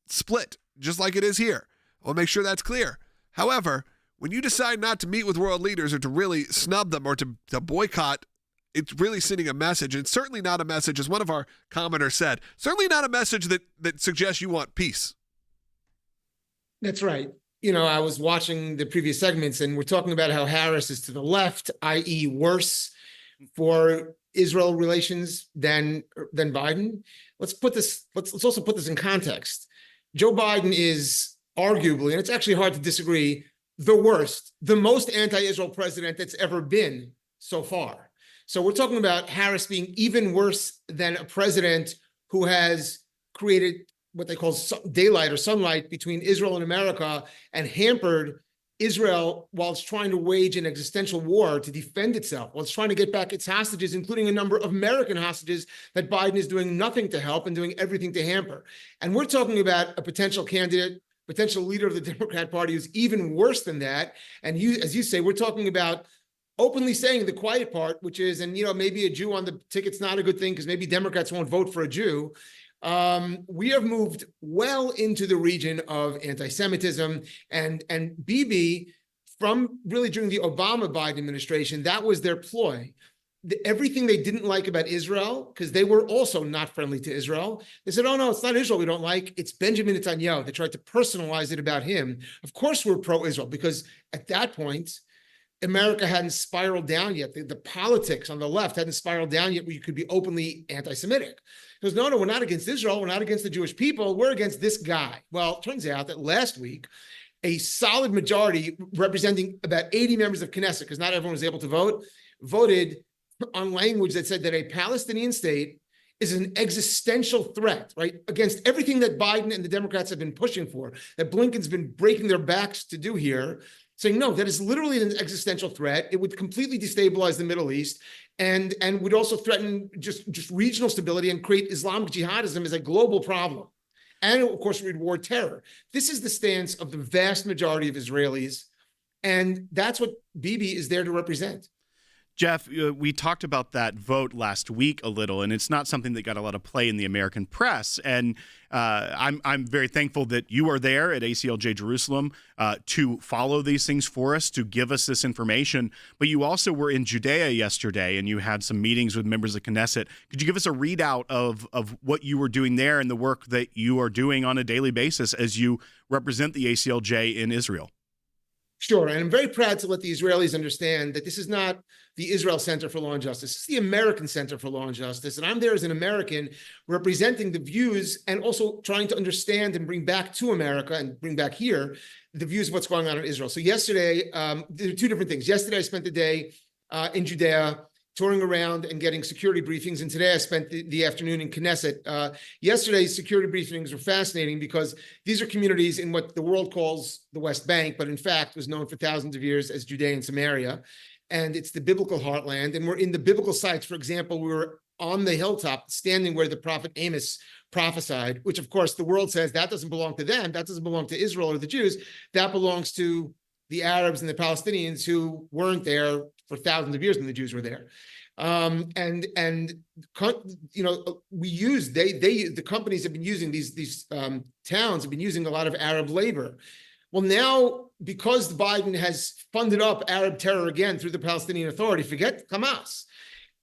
split, just like it is here. We'll make sure that's clear. However, when you decide not to meet with world leaders or to really snub them or to boycott, it's really sending a message. It's certainly not a message, as one of our commenters said, certainly not a message that suggests you want peace. That's right. I was watching the previous segments and we're talking about how Harris is to the left, i.e. worse for Israel relations than Biden. Let's also put this in context. Joe Biden is arguably, and it's actually hard to disagree, the worst, the most anti-Israel president that's ever been so far. So we're talking about Harris being even worse than a president who has created what they call daylight or sunlight between Israel and America and hampered Israel while it's trying to wage an existential war to defend itself, while it's trying to get back its hostages, including a number of American hostages that Biden is doing nothing to help and doing everything to hamper. And we're talking about a potential candidate potential leader of the Democrat Party who's even worse than that. And as you say, we're talking about openly saying the quiet part, which is, and maybe a Jew on the ticket's not a good thing because maybe Democrats won't vote for a Jew. We have moved well into the region of anti-Semitism, and Bibi, from really during the Obama-Biden administration, that was their ploy. Everything they didn't like about Israel, because they were also not friendly to Israel, they said, oh no, it's not Israel we don't like, it's Benjamin Netanyahu. They tried to personalize it about him. Of course we're pro-Israel, because at that point, America hadn't spiraled down yet. The politics on the left hadn't spiraled down yet where you could be openly anti-Semitic. Because no, we're not against Israel. We're not against the Jewish people. We're against this guy. Well, it turns out that last week, a solid majority representing about 80 members of Knesset, because not everyone was able to vote, voted on language that said that a Palestinian state is an existential threat, right, against everything that Biden and the Democrats have been pushing for, that Blinken's been breaking their backs to do here, saying, no, that is literally an existential threat. It would completely destabilize the Middle East and would also threaten just regional stability and create Islamic jihadism as a global problem. And of course, reward terror. This is the stance of the vast majority of Israelis. And that's what Bibi is there to represent. Jeff, we talked about that vote last week a little, and it's not something that got a lot of play in the American press. And I'm very thankful that you are there at ACLJ Jerusalem to follow these things for us, to give us this information. But you also were in Judea yesterday, and you had some meetings with members of Knesset. Could you give us a readout of what you were doing there and the work that you are doing on a daily basis as you represent the ACLJ in Israel? Sure, and I'm very proud to let the Israelis understand that this is not the Israel Center for Law and Justice. It's the American Center for Law and Justice, and I'm there as an American representing the views and also trying to understand and bring back to America and bring back here the views of what's going on in Israel. So yesterday, there are two different things. Yesterday, I spent the day in Judea, touring around and getting security briefings. And today I spent the afternoon in Knesset. Yesterday's security briefings were fascinating because these are communities in what the world calls the West Bank, but in fact was known for thousands of years as Judea and Samaria. And it's the biblical heartland. And we're in the biblical sites. For example, we were on the hilltop standing where the prophet Amos prophesied, which of course the world says that doesn't belong to them. That doesn't belong to Israel or the Jews. That belongs to the Arabs and the Palestinians who weren't there for thousands of years when the Jews were there. We use, the companies have been using these towns have been using a lot of Arab labor. Well, now, because Biden has funded up Arab terror again through the Palestinian Authority, forget Hamas,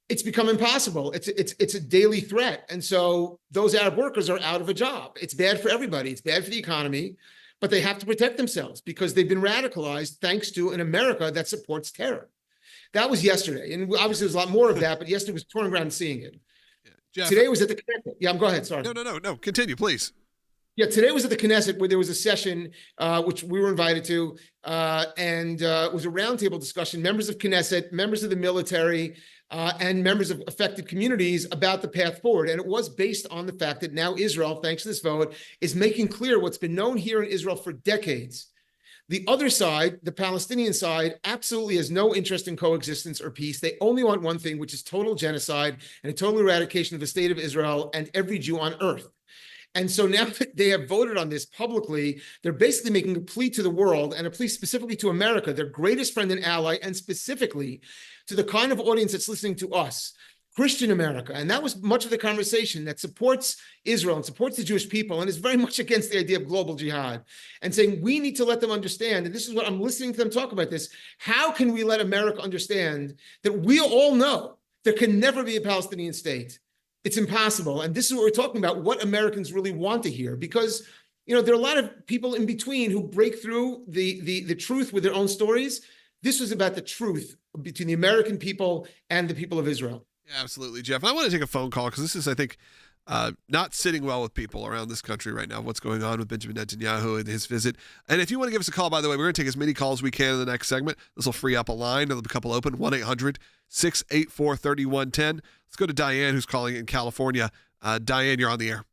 it's become impossible. It's a daily threat. And so those Arab workers are out of a job. It's bad for everybody. It's bad for the economy, but they have to protect themselves because they've been radicalized thanks to an America that supports terror. That was yesterday. And obviously there's a lot more of that, but yesterday was touring around and seeing it. Jeff, today was at the Knesset. Yeah, go ahead. Sorry. No. Continue, please. Yeah, today was at the Knesset where there was a session which we were invited to, and it was a roundtable discussion, members of Knesset, members of the military, and members of affected communities about the path forward. And it was based on the fact that now Israel, thanks to this vote, is making clear what's been known here in Israel for decades. The other side, the Palestinian side, absolutely has no interest in coexistence or peace. They only want one thing, which is total genocide and a total eradication of the state of Israel and every Jew on earth. And so now that they have voted on this publicly, they're basically making a plea to the world and a plea specifically to America, their greatest friend and ally, and specifically to the kind of audience that's listening to us, Christian America. And that was much of the conversation that supports Israel and supports the Jewish people and is very much against the idea of global jihad, and saying we need to let them understand, and this is what I'm listening to them talk about this, how can we let America understand that we all know there can never be a Palestinian state? It's impossible. And this is what we're talking about, what Americans really want to hear, because there are a lot of people in between who break through the truth with their own stories. This was about the truth between the American people and the people of Israel. Yeah, absolutely, Jeff. I want to take a phone call because this is, I think, not sitting well with people around this country right now, what's going on with Benjamin Netanyahu and his visit. And if you want to give us a call, by the way, we're going to take as many calls as we can in the next segment. This will free up a line. There'll be a couple open, 1-800-684-3110. Let's go to Diane, who's calling in California. Diane, you're on the air.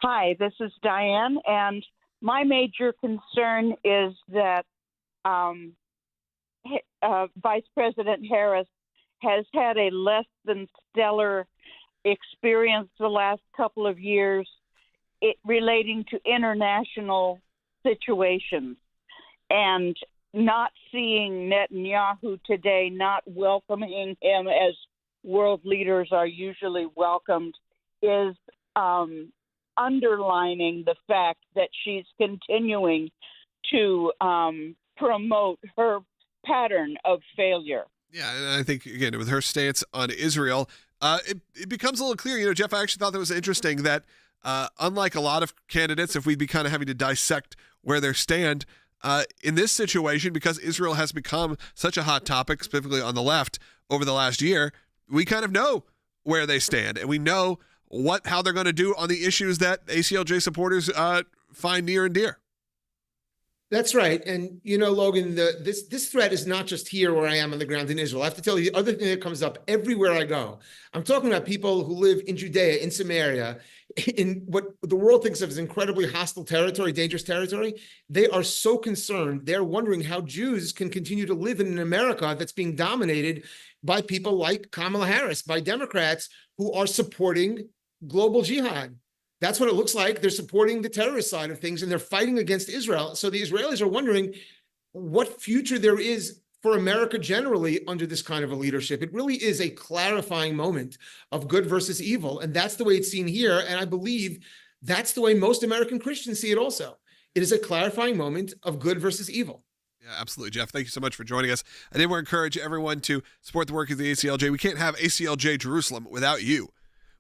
Hi, this is Diane, and my major concern is that Vice President Harris has had a less than stellar experience the last couple of years relating to international situations, and not seeing Netanyahu today, not welcoming him as world leaders are usually welcomed, is underlining the fact that she's continuing to promote her pattern of failure. Yeah, and I think, again, with her stance on Israel, it becomes a little clear. You know, Jeff, I actually thought that was interesting that unlike a lot of candidates, if we'd be kind of having to dissect where they stand, in this situation, because Israel has become such a hot topic, specifically on the left, over the last year, we kind of know where they stand, and we know how they're going to do on the issues that ACLJ supporters find near and dear. That's right. And, you know, Logan, this threat is not just here where I am on the ground in Israel. I have to tell you, the other thing that comes up everywhere I go, I'm talking about people who live in Judea, in Samaria, in what the world thinks of as incredibly hostile territory, dangerous territory. They are so concerned. They're wondering how Jews can continue to live in an America that's being dominated by people like Kamala Harris, by Democrats who are supporting global jihad. That's what it looks like. They're supporting the terrorist side of things, and they're fighting against Israel. So the Israelis are wondering what future there is for America generally under this kind of a leadership. It really is a clarifying moment of good versus evil, and that's the way it's seen here. And I believe that's the way most American Christians see it also. It is a clarifying moment of good versus evil. Yeah, absolutely, Jeff. Thank you so much for joining us. I did want to encourage everyone to support the work of the ACLJ. We can't have ACLJ Jerusalem without you,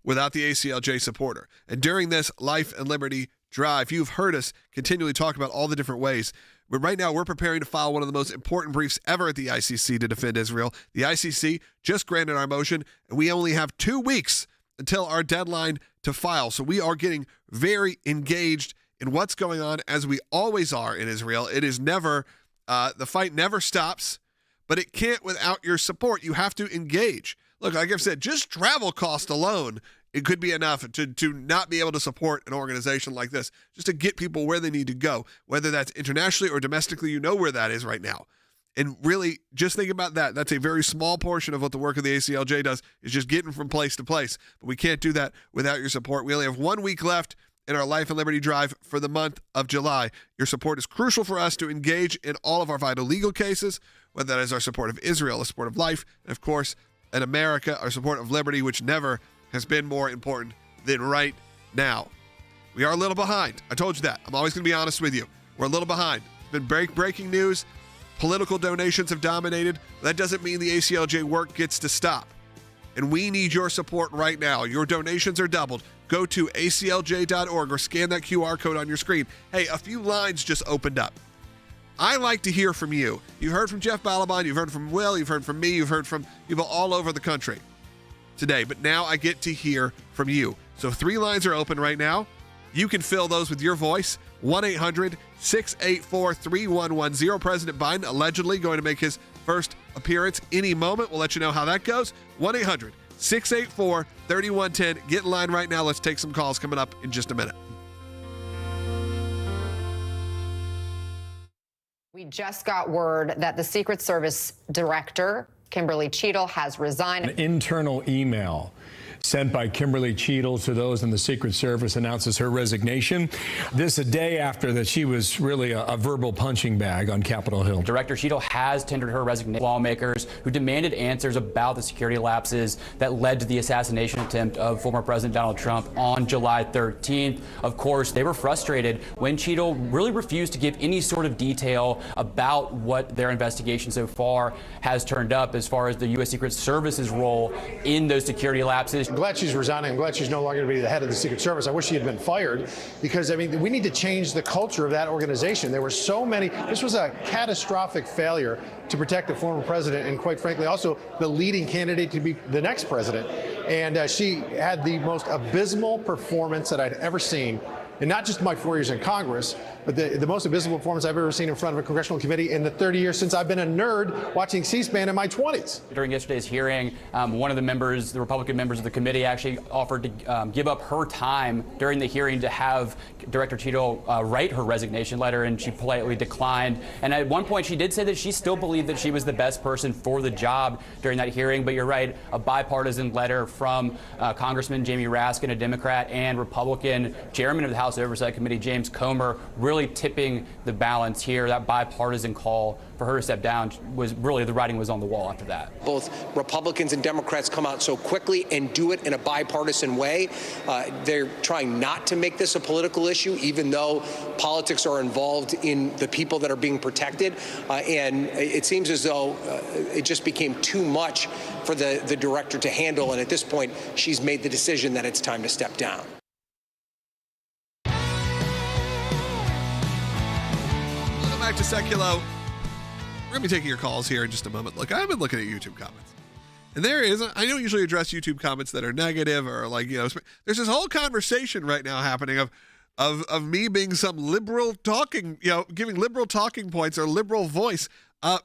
without the ACLJ supporter. And during this Life and Liberty Drive, you've heard us continually talk about all the different ways. But right now, we're preparing to file one of the most important briefs ever at the ICC to defend Israel. The ICC just granted our motion, and we only have 2 weeks until our deadline to file. So we are getting very engaged in what's going on, as we always are in Israel. It is never, the fight never stops, but it can't without your support. You have to engage. Look, like I've said, just travel cost alone, it could be enough to not be able to support an organization like this, just to get people where they need to go, whether that's internationally or domestically. You know where that is right now. And really, just think about that. That's a very small portion of what the work of the ACLJ does, is just getting from place to place. But we can't do that without your support. We only have 1 week left in our Life and Liberty Drive for the month of July. Your support is crucial for us to engage in all of our vital legal cases, whether that is our support of Israel, our support of life, and of course, in America, our support of liberty, which never has been more important than right now. We are a little behind. I told you that. I'm always going to be honest with you. We're a little behind. It's been breaking news. Political donations have dominated. That doesn't mean the ACLJ work gets to stop. And we need your support right now. Your donations are doubled. Go to aclj.org or scan that QR code on your screen. Hey, a few lines just opened up. I like to hear from you. You heard from Jeff Balaban, you've heard from Will, you've heard from me, you've heard from people all over the country today. But now I get to hear from you. So 3 lines are open right now. You can fill those with your voice. 1-800-684-3110. President Biden allegedly going to make his first appearance any moment. We'll let you know how that goes. 1-800-684-3110. Get in line right now. Let's take some calls coming up in just a minute. We just got word that the Secret Service Director, Kim Cheatle, has resigned. An internal email sent by Kim Cheatle to those in the Secret Service announces her resignation. This a day after that she was really a verbal punching bag on Capitol Hill. Director Cheatle has tendered her resignation to lawmakers who demanded answers about the security lapses that led to the assassination attempt of former President Donald Trump on July 13th. Of course, they were frustrated when Cheatle really refused to give any sort of detail about what their investigation so far has turned up as far as the U.S. Secret Service's role in those security lapses. I'm glad she's resigning. I'm glad she's no longer going to be the head of the Secret Service. I wish she had been fired because, I mean, we need to change the culture of that organization. There were so many. This was a catastrophic failure to protect the former president and, quite frankly, also the leading candidate to be the next president. And she had the most abysmal performance that I'd ever seen. And not just my 4 years in Congress, but the most abysmal performance I've ever seen in front of a congressional committee in the 30 years since I've been a nerd watching C-SPAN in my 20s. During yesterday's hearing, one of the members, the Republican members of the committee, actually offered to give up her time during the hearing to have Director Cheatle write her resignation letter, and she politely declined. And at one point, she did say that she still believed that she was the best person for the job during that hearing. But you're right, a bipartisan letter from Congressman Jamie Raskin, a Democrat, and Republican chairman of the House House Oversight Committee, James Comer, really tipping the balance here. That bipartisan call for her to step down was really, the writing was on the wall after that. Both Republicans and Democrats come out so quickly and do it in a bipartisan way. They're trying not to make this a political issue, even though politics are involved in the people that are being protected. And it seems as though it just became too much for the director to handle. And at this point, she's made the decision that it's time to step down. Welcome back to Sekulow. We're going to be taking your calls here in just a moment. Look, I've been looking at YouTube comments. And there is, I don't usually address YouTube comments that are negative or like, there's this whole conversation right now happening of me being some liberal talking, giving liberal talking points or liberal voice,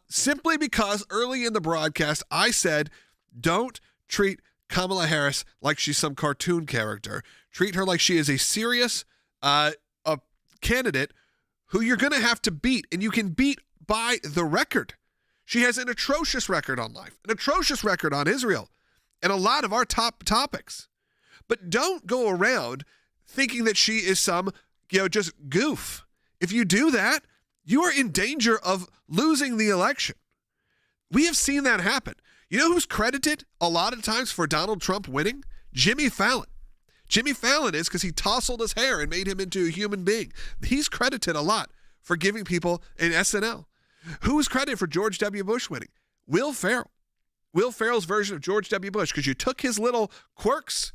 simply because early in the broadcast I said, don't treat Kamala Harris like she's some cartoon character. Treat her like she is a serious a candidate who you're going to have to beat, and you can beat by the record. She has an atrocious record on life, an atrocious record on Israel, and a lot of our top topics. But don't go around thinking that she is some, just goof. If you do that, you are in danger of losing the election. We have seen that happen. You know who's credited a lot of times for Donald Trump winning? Jimmy Fallon. Jimmy Fallon is because he tousled his hair and made him into a human being. He's credited a lot for giving people an SNL. Who's credited for George W. Bush winning? Will Ferrell. Will Ferrell's version of George W. Bush, because you took his little quirks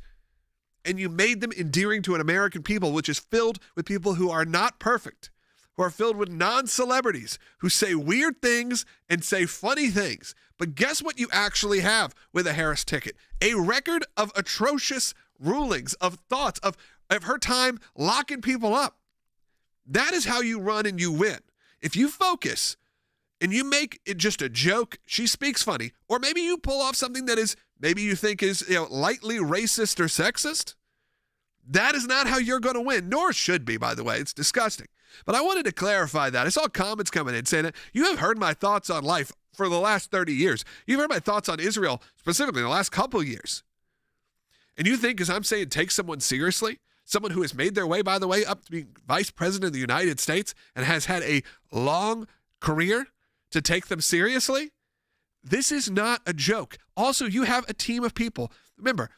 and you made them endearing to an American people, which is filled with people who are not perfect, who are filled with non-celebrities, who say weird things and say funny things. But guess what you actually have with a Harris ticket? A record of atrocious rulings, of thoughts, of her time locking people up. That is how you run and you win. If you focus and you make it just a joke, she speaks funny, or maybe you pull off something that is, maybe you think is lightly racist or sexist, that is not how you're going to win, nor should be, by the way. It's disgusting. But I wanted to clarify that. I saw comments coming in saying that you have heard my thoughts on life for the last 30 years. You've heard my thoughts on Israel, specifically in the last couple years. And you think, as I'm saying, take someone seriously, someone who has made their way, by the way, up to being vice president of the United States and has had a long career, to take them seriously? This is not a joke. Also, you have a team of people. Remember,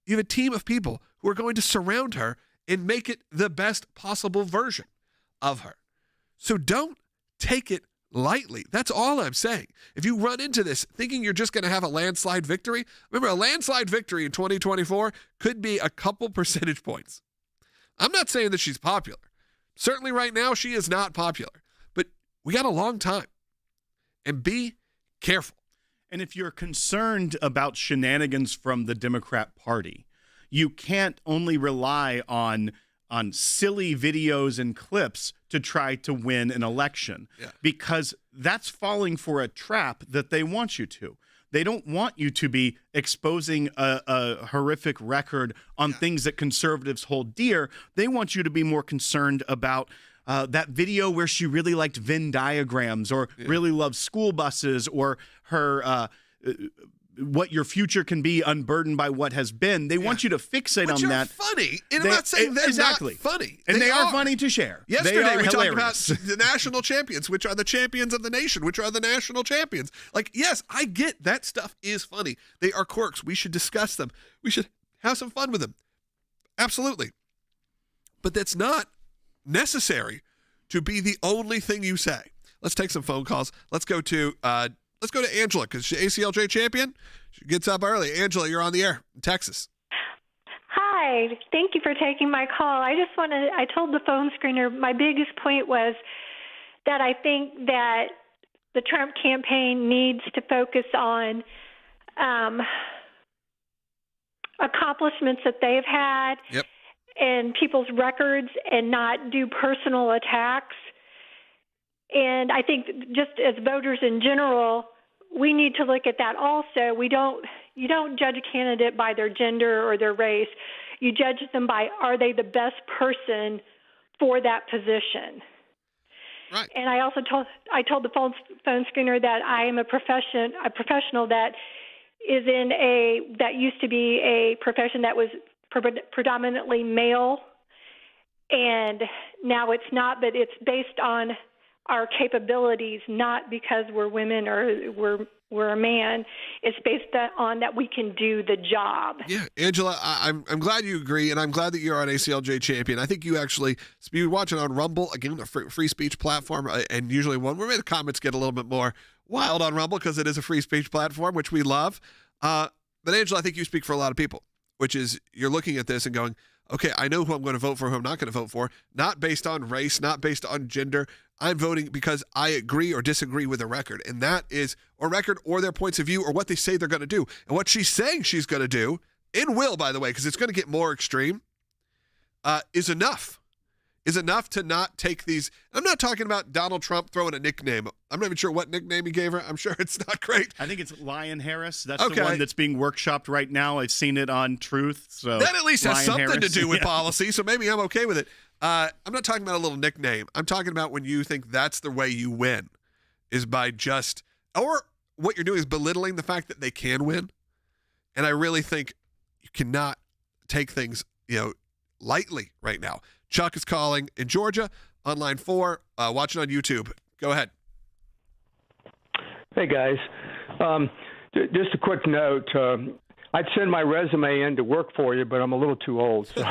you have a team of people who are going to surround her and make it the best possible version of her. So don't take it lightly. That's all I'm saying. If you run into this thinking you're just going to have a landslide victory, remember, a landslide victory in 2024 could be a couple percentage points. I'm not saying that she's popular. Certainly right now she is not popular. But we got a long time. And be careful. And if you're concerned about shenanigans from the Democrat Party, you can't only rely on silly videos and clips to try to win an election, because that's falling for a trap that they want you to. They don't want you to be exposing a horrific record on things that conservatives hold dear. They want you to be more concerned about that video where she really liked Venn diagrams, or really loved school buses, or her what your future can be unburdened by what has been. They want you to fixate on that. Funny. And I'm not saying they're not funny. And they are funny to share. Yesterday we talked about the national champions, which are the champions of the nation, which are the national champions. Like, yes, I get that stuff is funny. They are quirks. We should discuss them. We should have some fun with them. Absolutely. But that's not necessary to be the only thing you say. Let's take some phone calls. Let's go to Angela, because she's ACLJ champion. She gets up early. Angela, you're on the air in Texas. Hi. Thank you for taking my call. I told the phone screener my biggest point was that I think that the Trump campaign needs to focus on accomplishments that they've had. Yep. And people's records, and not do personal attacks. And I think just as voters in general, we need to look at that also. You don't judge a candidate by their gender or their race. You judge them by, are they the best person for that position? Right. And I also told the phone screener that I am a professional that used to be a profession that was predominantly male, And now it's not, but it's based on our capabilities, not because we're women or we're a man. It's based on that we can do the job. Yeah, Angela, I'm glad you agree, and I'm glad that you're on ACLJ Champion. I think you watch it on Rumble, again, a free speech platform, and usually one where the comments get a little bit more wild on Rumble because it is a free speech platform, which we love. But Angela, I think you speak for a lot of people, which is you're looking at this and going, okay, I know who I'm going to vote for, who I'm not going to vote for, not based on race, not based on gender. I'm voting because I agree or disagree with a record, and that is a record or their points of view or what they say they're going to do. And what she's saying she's going to do, and will, by the way, because it's going to get more extreme, is enough. Is enough to not take these. I'm not talking about Donald Trump throwing a nickname. I'm not even sure what nickname he gave her. I'm sure it's not great. I think it's Lion Harris. That's the one that's being workshopped right now. I've seen it on Truth. So that at least has Lion something Harris. to do with policy, so maybe I'm okay with it. I'm not talking about a little nickname. I'm talking about when you think that's the way you win, is by just, or what you're doing is belittling the fact that they can win. And I really think you cannot take things, lightly right now. Chuck is calling in Georgia on line 4, watching on YouTube. Go ahead. Hey, guys. Just a quick note. I'd send my resume in to work for you, but I'm a little too old. So.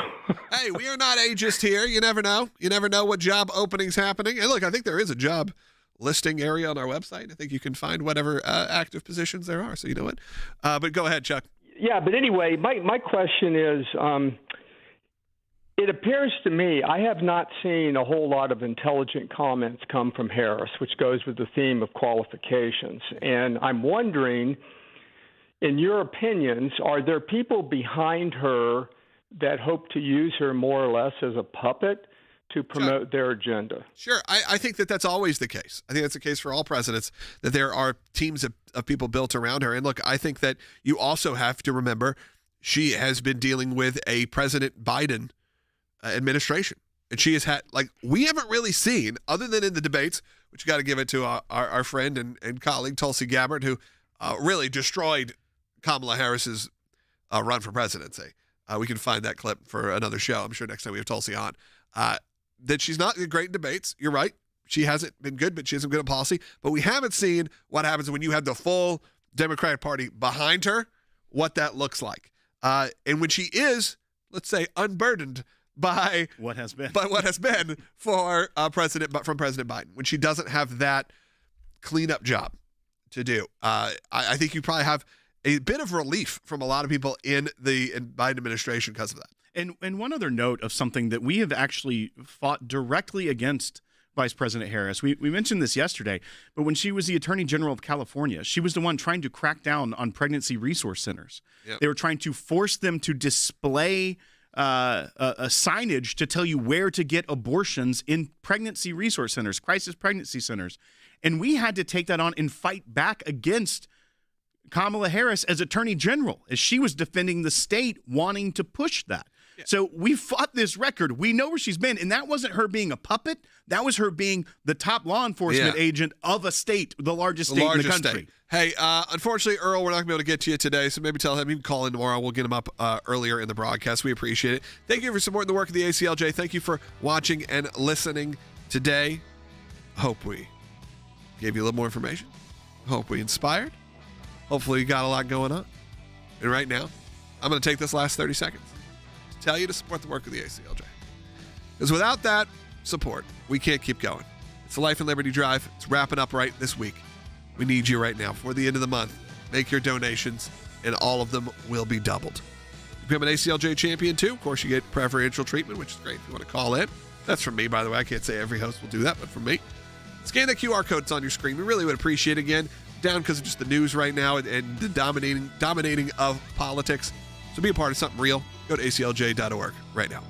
Hey, we are not ageist here. You never know. You never know what job opening's happening. And look, I think there is a job listing area on our website. I think you can find whatever active positions there are. So you know what? But go ahead, Chuck. Yeah, but anyway, my question is, it appears to me I have not seen a whole lot of intelligent comments come from Harris, which goes with the theme of qualifications. And I'm wondering, in your opinions, are there people behind her that hope to use her more or less as a puppet to promote their agenda? Sure. I think that's always the case. I think that's the case for all presidents, that there are teams of people built around her. And look, I think that you also have to remember she has been dealing with a President Biden administration. And she has had, we haven't really seen, other than in the debates, which you got to give it to our friend and colleague, Tulsi Gabbard, who really destroyed Kamala Harris's run for presidency. We can find that clip for another show. I'm sure next time we have Tulsi on. That she's not great in debates. You're right. She hasn't been good, but she isn't good at policy. But we haven't seen what happens when you have the full Democratic Party behind her, what that looks like. And when she is, let's say, unburdened by what has been for President Biden, when she doesn't have that cleanup job to do. I think you probably have a bit of relief from a lot of people in the Biden administration because of that. And one other note of something that we have actually fought directly against Vice President Harris. We mentioned this yesterday, but when she was the Attorney General of California, she was the one trying to crack down on pregnancy resource centers. Yep. They were trying to force them to display a signage to tell you where to get abortions in pregnancy resource centers, crisis pregnancy centers. And we had to take that on and fight back against Kamala Harris as Attorney General, as she was defending the state wanting to push that. Yeah. So we fought this record. We know where she's been, and that wasn't her being a puppet. That was her being the top law enforcement agent of a state, the largest state in the country. State. Hey, unfortunately, Earl, we're not going to be able to get to you today, so maybe tell him you can call in tomorrow. We'll get him up earlier in the broadcast. We appreciate it. Thank you for supporting the work of the ACLJ. Thank you for watching and listening today. Hope we gave you a little more information. Hope we inspired. Hopefully you got a lot going on. And right now, I'm going to take this last 30 seconds to tell you to support the work of the ACLJ. Because without that support, we can't keep going. It's the Life and Liberty Drive. It's wrapping up right this week. We need you right now. For the end of the month, make your donations, and all of them will be doubled. You become an ACLJ champion, too. Of course, you get preferential treatment, which is great if you want to call in. That's from me, by the way. I can't say every host will do that, but from me. Scan the QR code that's on your screen. We really would appreciate it. Again, down because of just the news right now and the dominating of politics. So be a part of something real. Go to aclj.org right now.